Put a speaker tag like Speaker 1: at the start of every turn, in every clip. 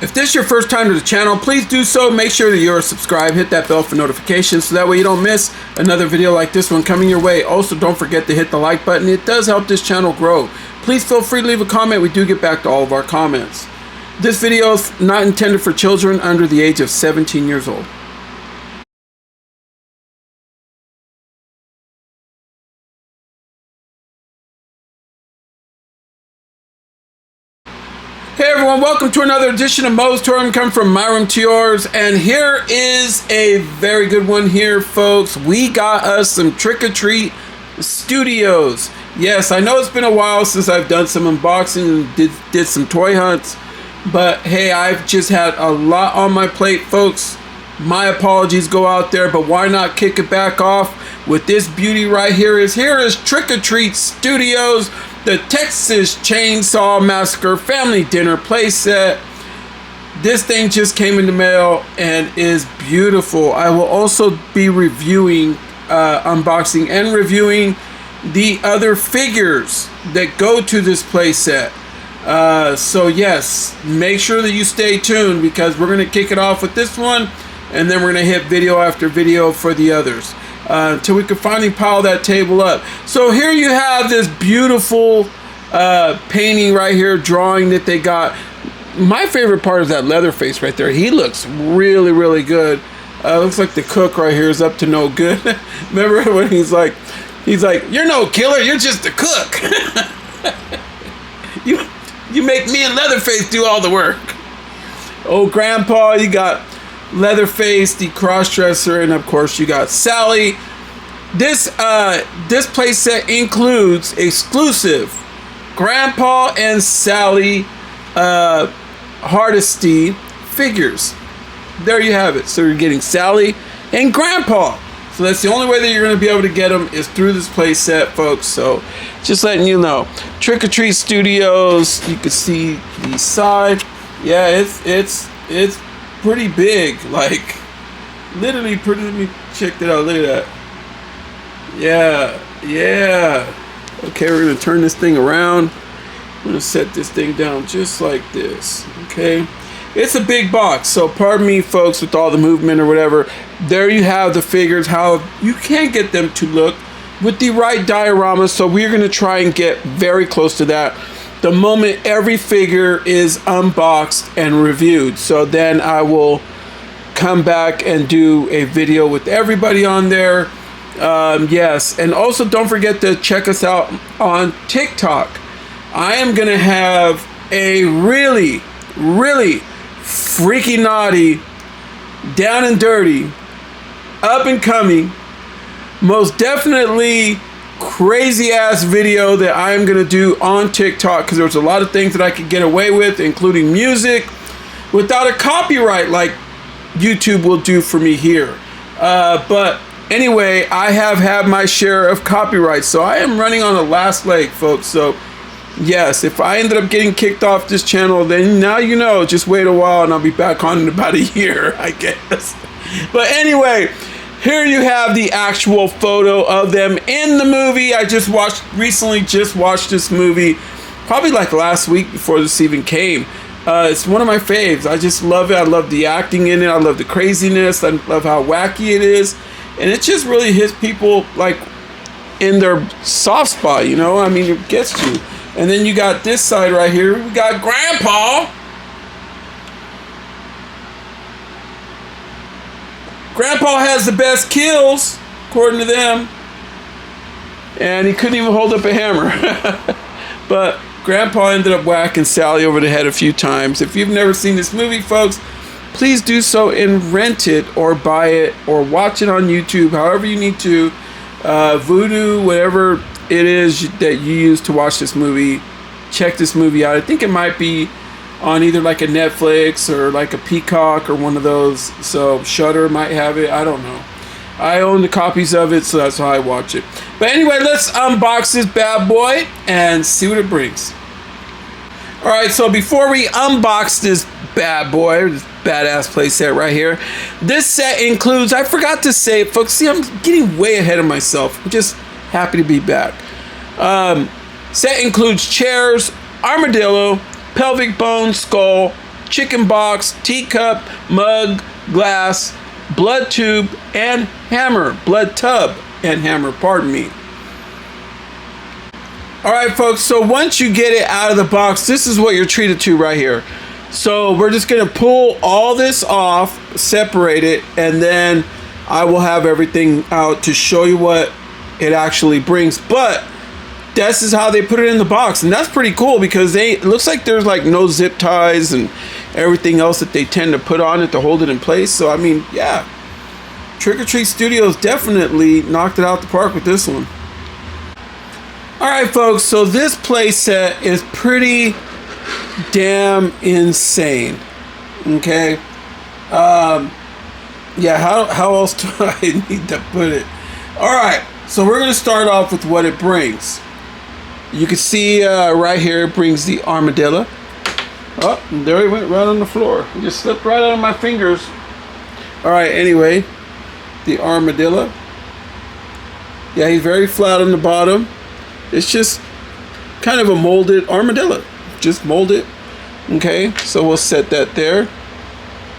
Speaker 1: If this is your first time to the channel, please do so. Make sure that you're subscribed. Hit that bell for notifications so that way you don't miss another video like this one coming your way. Also, don't forget to hit the like button. It does help this channel grow. Please feel free to leave a comment. We do get back to all of our comments. This video is not intended for children under the age of 17 years old. Hey everyone, welcome to another edition of MOE'S Tour. I'm coming from my room to yours, and here is a very good one here, folks. We got us some Trick or Treat Studios. Yes, I know it's been a while since I've done some unboxing and did some toy hunts, but hey, I've just had a lot on my plate, folks. My apologies go out there, but why not kick it back off with this beauty right here? Here is Trick or Treat Studios, the Texas Chainsaw Massacre Family Dinner Playset. This thing just came in the mail and is beautiful. I will also be reviewing, unboxing and reviewing the other figures that go to this playset. So yes, make sure that you stay tuned because we're going to kick it off with this one and then we're going to hit video after video for the others. Until we can finally pile that table up. So here you have this beautiful painting right here, drawing that they got. My favorite part is that Leatherface right there. He looks really, really good. Looks like the cook right here is up to no good. Remember when he's like, "You're no killer, you're just a cook." you make me and Leatherface do all the work. Oh, Grandpa, you got Leatherface, the cross-dresser, and of course you got Sally. This playset includes exclusive Grandpa and Sally Hardesty figures. There you have it. So you're getting Sally and Grandpa. So that's the only way that you're going to be able to get them is through this playset, folks. So just letting you know. Trick or Treat Studios. You can see the side. Yeah, it's pretty big, like literally pretty. Let me check that out. Look at that. Yeah. Okay, we're gonna turn this thing around. I'm gonna set this thing down just like this. Okay, it's a big box, so pardon me, folks, with all the movement or whatever. There you have the figures, how you can get them to look with the right diorama. So we're gonna try and get very close to that the moment every figure is unboxed and reviewed. So then I will come back and do a video with everybody on there. Yes, and also don't forget to check us out on TikTok. I am gonna have a really, really freaky naughty, down and dirty, up and coming, most definitely crazy ass video that I am gonna do on TikTok, because there's a lot of things that I could get away with, including music, without a copyright like YouTube will do for me here. But anyway, I have had my share of copyrights, so I am running on the last leg, folks. So yes, if I ended up getting kicked off this channel, then now you know, just wait a while and I'll be back on in about a year, I guess. But anyway, here you have the actual photo of them in the movie. I recently just watched this movie, probably like last week before this even came. It's one of my faves. I just love it. I love the acting in it. I love the craziness. I love how wacky it is. And it just really hits people like in their soft spot, you know? I mean, it gets you. And then you got this side right here. We got Grandpa. Grandpa has the best kills, according to them. And he couldn't even hold up a hammer. But Grandpa ended up whacking Sally over the head a few times. If you've never seen this movie, folks, please do so and rent it or buy it or watch it on YouTube, however you need to. Vudu, whatever it is that you use to watch this movie, check this movie out. I think it might be on either like a Netflix or like a Peacock or one of those. So Shudder might have it. I don't know. I own the copies of it, so that's how I watch it. But anyway, let's unbox this bad boy and see what it brings. All right, so before we unbox this bad boy, this badass playset right here, this set includes, I forgot to say it, folks. See, I'm getting way ahead of myself. I'm just happy to be back. Set includes chairs, armadillo, pelvic bone, skull, chicken box, teacup, mug, glass, blood tube, and hammer. Blood tub and hammer, pardon me. Alright folks, so once you get it out of the box, this is what you're treated to right here. So we're just going to pull all this off, separate it, and then I will have everything out to show you what it actually brings. But this is how they put it in the box, and that's pretty cool because it looks like there's like no zip ties and everything else that they tend to put on it to hold it in place. So I mean, yeah, Trick or Treat Studios definitely knocked it out the park with this one. Alright folks, so this play set is pretty damn insane. Okay, yeah, how else do I need to put it? Alright, so we're gonna start off with what it brings. You can see right here it brings the armadillo. Oh, there he went right on the floor. He just slipped right out of my fingers. Alright, anyway, the armadillo. Yeah, he's very flat on the bottom. It's just kind of a molded armadillo. Just mold it. Okay, so we'll set that there.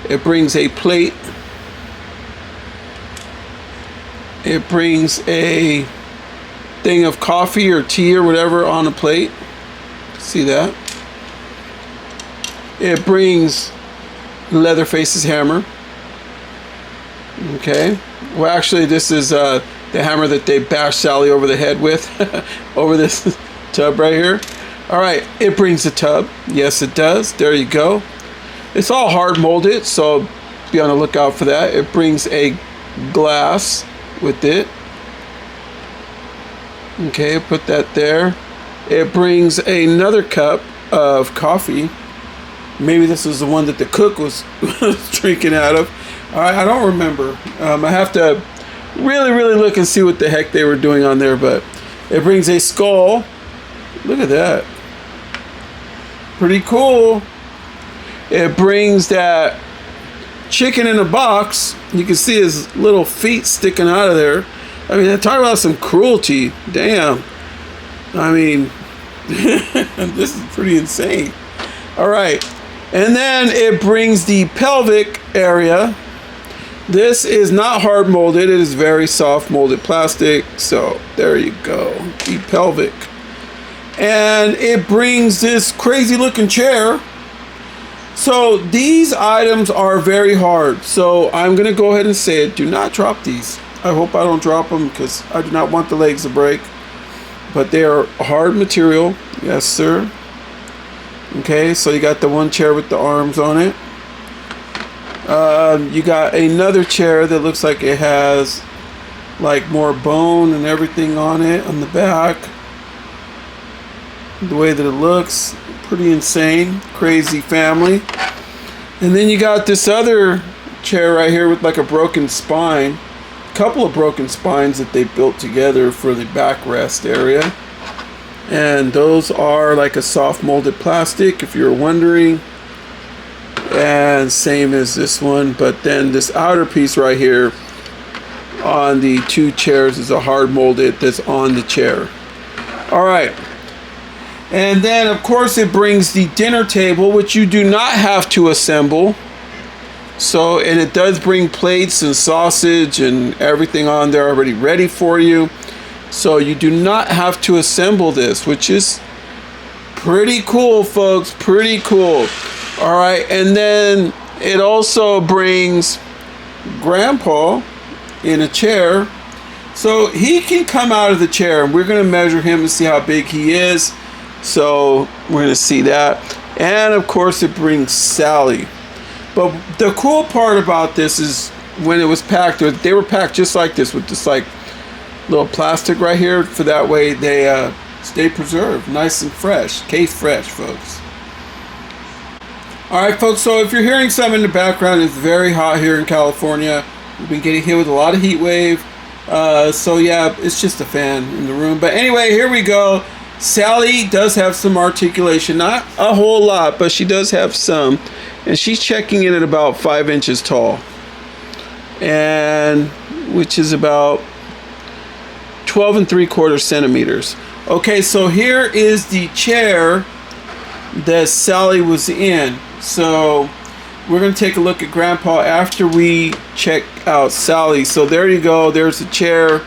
Speaker 1: It brings a plate. It brings a thing of coffee or tea or whatever on a plate. See that? It brings Leatherface's hammer. Okay. Well, actually, this is the hammer that they bashed Sally over the head with over this tub right here. All right, it brings a tub. Yes, it does. There you go. It's all hard molded, so be on the lookout for that. It brings a glass with it. Okay, put that there. It brings another cup of coffee. Maybe this is the one that the cook was drinking out of. All right, I don't remember. I have to really look and see what the heck they were doing on there, but it brings a skull. Look at that. Pretty cool. It brings that chicken in a box. You can see his little feet sticking out of there. I mean, talk about some cruelty. Damn. I mean, this is pretty insane. All right. And then it brings the pelvic area. This is not hard molded. It is very soft molded plastic. So there you go. The pelvic. And it brings this crazy looking chair. So these items are very hard. So I'm going to go ahead and say it. Do not drop these. I hope I don't drop them because I do not want the legs to break. But they are hard material. Yes, sir. Okay, so you got the one chair with the arms on it. You got another chair that looks like it has like more bone and everything on it on the back. The way that it looks, pretty insane. Crazy family. And then you got this other chair right here with like a broken spine. A couple of broken spines that they built together for the backrest area. And those are like a soft molded plastic, if you're wondering. And same as this one, but then this outer piece right here on the two chairs is a hard molded that's on the chair. All right. And then of course it brings the dinner table, which you do not have to assemble. So, and it does bring plates and sausage and everything on there already ready for you. So you do not have to assemble this, which is pretty cool, folks. Pretty cool. All right, and then it also brings Grandpa in a chair. So he can come out of the chair, and we're going to measure him and see how big he is. So we're going to see that. And of course it brings Sally. But the cool part about this is when it was packed, they were packed just like this with this like little plastic right here, for that way they stay preserved nice and fresh, case fresh, folks. All right, folks, so if you're hearing something in the background, it's very hot here in California. We've been getting hit with a lot of heat wave. So yeah, it's just a fan in the room. But anyway, here we go. Sally does have some articulation, not a whole lot, but she does have some. And she's checking in at about 5 inches tall, and which is about 12 3/4 centimeters. Okay, so here is the chair that Sally was in. So we're going to take a look at Grandpa after we check out Sally. So there you go. There's a chair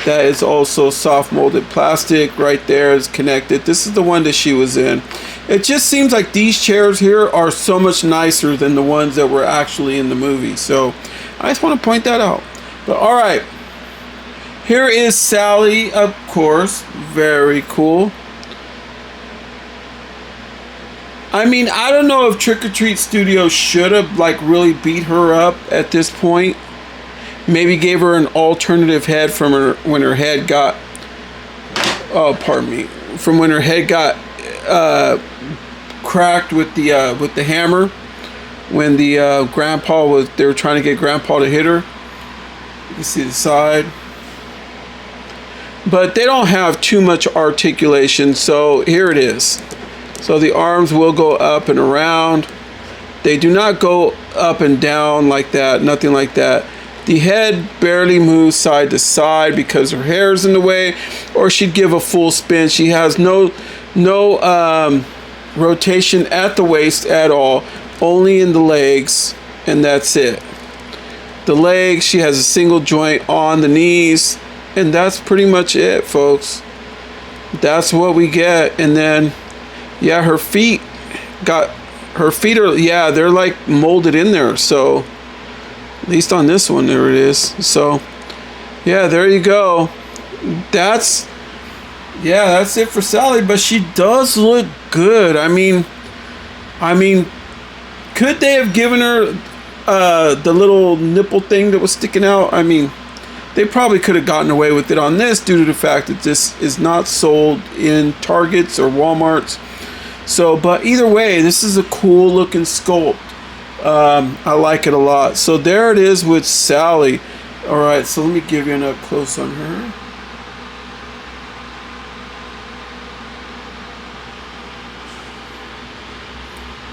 Speaker 1: that is also soft molded plastic. Right there is connected. This is the one that she was in. It just seems like these chairs here are so much nicer than the ones that were actually in the movie. So I just want to point that out. But all right. Here is Sally, of course. Very cool. I mean, I don't know if Trick or Treat Studios should have like really beat her up at this point. Maybe gave her an alternative head from her when her head got. Oh, pardon me. From when her head got cracked with the hammer. When the grandpa was, they were trying to get Grandpa to hit her. You can see the side. But they don't have too much articulation, so here it is. So the arms will go up and around. They do not go up and down like that, nothing like that. The head barely moves side to side because her hair is in the way, or she'd give a full spin. She has no rotation at the waist at all, only in the legs, and that's it. The legs, she has a single joint on the knees, and that's pretty much it, folks. That's what we get. And then, yeah, her feet are, yeah, they're like molded in there. So, at least on this one, there it is. So, yeah, there you go. That's it for Sally. But she does look good. I mean, could they have given her the little nipple thing that was sticking out? I mean, they probably could have gotten away with it on this due to the fact that this is not sold in Targets or Walmarts. So, but either way, this is a cool looking sculpt. I like it a lot. So there it is with Sally. All right, so let me give you an up close on her.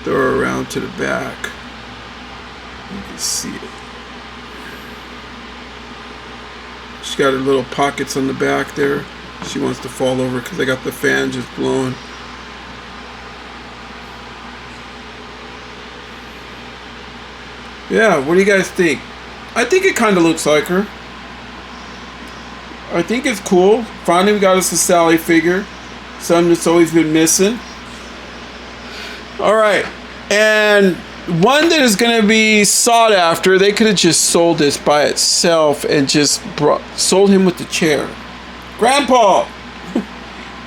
Speaker 1: Throw her around to the back. You can see it. She's got her little pockets on the back there. She wants to fall over because I got the fan just blowing. Yeah, what do you guys think? I think it kind of looks like her. I think it's cool. Finally, we got us a Sally figure. Something that's always been missing. All right. And one that is going to be sought after, they could have just sold this by itself and just sold him with the chair. Grandpa!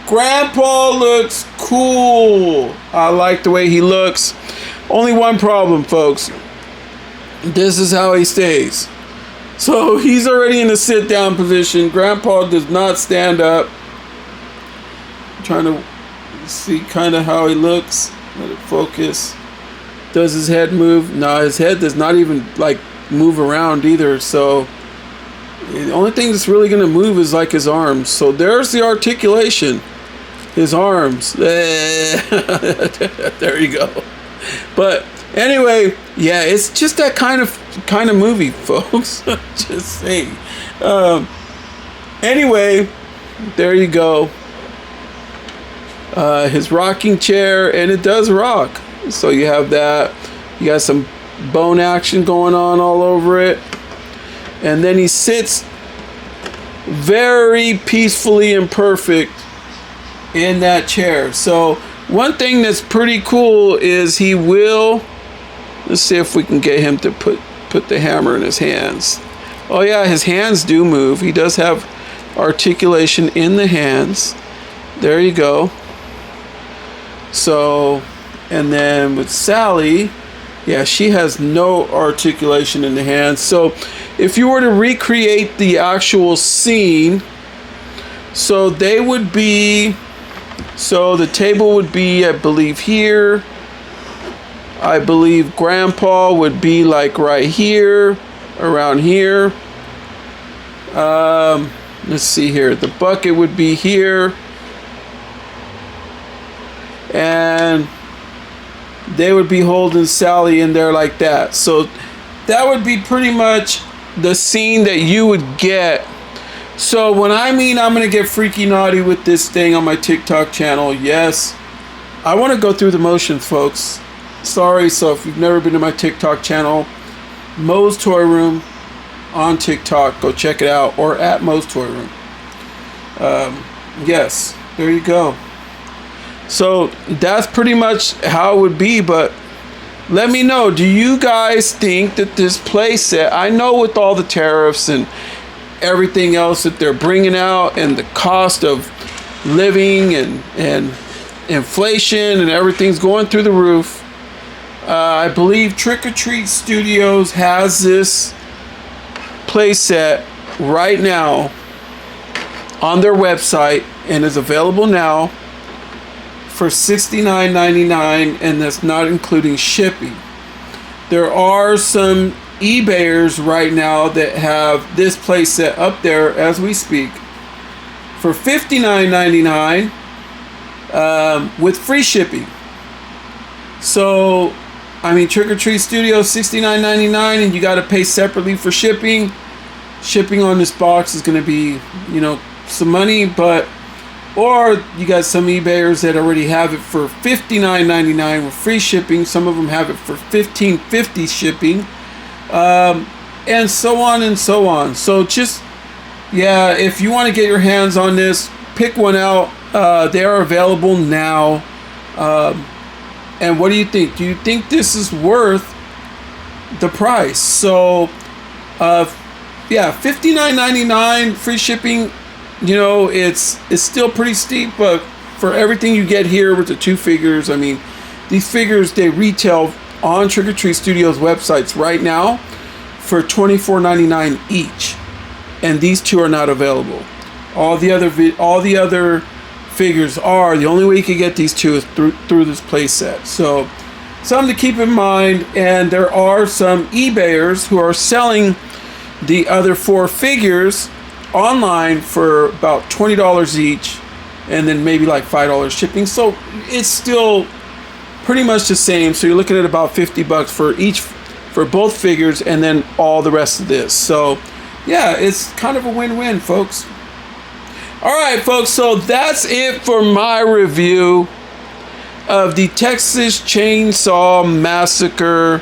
Speaker 1: Grandpa looks cool. I like the way he looks. Only one problem, folks. This is how he stays. So he's already in a sit down position. Grandpa does not stand up. I'm trying to see kind of how he looks. Let it focus. Does his head move? No, his head does not even like move around either. So the only thing that's really going to move is like his arms. So there's the articulation. His arms. There you go. But anyway, yeah, it's just that kind of movie, folks. Just saying. Anyway, there you go. His rocking chair, and it does rock. So you have that. You got some bone action going on all over it. And then he sits very peacefully and perfect in that chair. So one thing that's pretty cool is he will, let's see if we can get him to put the hammer in his hands. Oh yeah, his hands do move. He does have articulation in the hands. There you go. So, and then with Sally, yeah, she has no articulation in the hands. So if you were to recreate the actual scene, so they would be, so the table would be, I believe, here. I believe Grandpa would be like right here, around here. Let's see here. The bucket would be here. And they would be holding Sally in there like that. So that would be pretty much the scene that you would get. So when I mean I'm going to get freaky naughty with this thing on my TikTok channel, yes, I want to go through the motions, folks. Sorry. So if you've never been to my TikTok channel, MOE'S Toy Room on TikTok, go check it out, or at MOE'S Toy Room. Yes, there you go. So that's pretty much how it would be, but let me know, do you guys think that this playset, I know with all the tariffs and everything else that they're bringing out and the cost of living and inflation and everything's going through the roof, I believe Trick or Treat Studios has this playset right now on their website and is available now for $69.99, and that's not including shipping. There are some eBayers right now that have this playset up there as we speak for $59.99 with free shipping. So, I mean, Trick or Treat Studios $69.99, and you got to pay separately for shipping. Shipping on this box is going to be, you know, some money, but or you got some eBayers that already have it for $59.99 with free shipping. Some of them have it for $15.50 shipping, and so on and so on. So just, yeah, if you want to get your hands on this, pick one out. They are available now. And what do you think? Do you think this is worth the price? So, yeah, $59.99 free shipping. You know, it's still pretty steep, but for everything you get here with the two figures, I mean, these figures, they retail on Trick or Treat Studios websites right now for $24.99 each, and these two are not available. All the other figures are. The only way you can get these two is through this playset. So something to keep in mind. And there are some eBayers who are selling the other four figures online for about $20 each, and then maybe like $5 shipping. So it's still pretty much the same. So you're looking at about $50 for both figures, and then all the rest of this. So yeah, it's kind of a win-win, folks. All right, folks, so that's it for my review of the Texas Chainsaw Massacre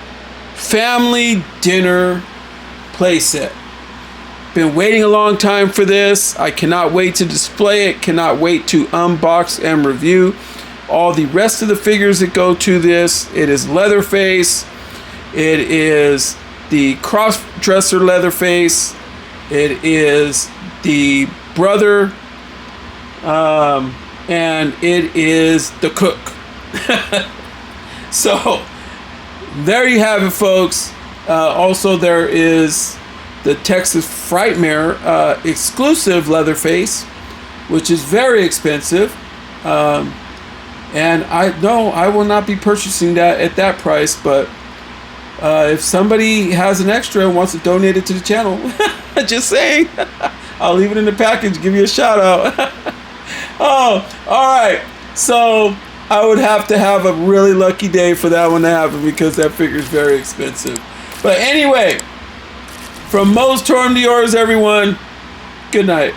Speaker 1: Family Dinner playset. Been waiting a long time for this. I cannot wait to display it, cannot wait to unbox and review all the rest of the figures that go to this. It is Leatherface. It is the cross-dresser Leatherface. It is the brother. And it is the cook. So there you have it, folks. Also, there is the Texas Frightmare exclusive Leatherface, which is very expensive. And I will not be purchasing that at that price, but if somebody has an extra and wants to donate it to the channel, just saying, I'll leave it in the package, give you a shout out. Oh, all right. So I would have to have a really lucky day for that one to happen, because that figure is very expensive. But anyway, from MOE'S Toy Room to yours, everyone, good night.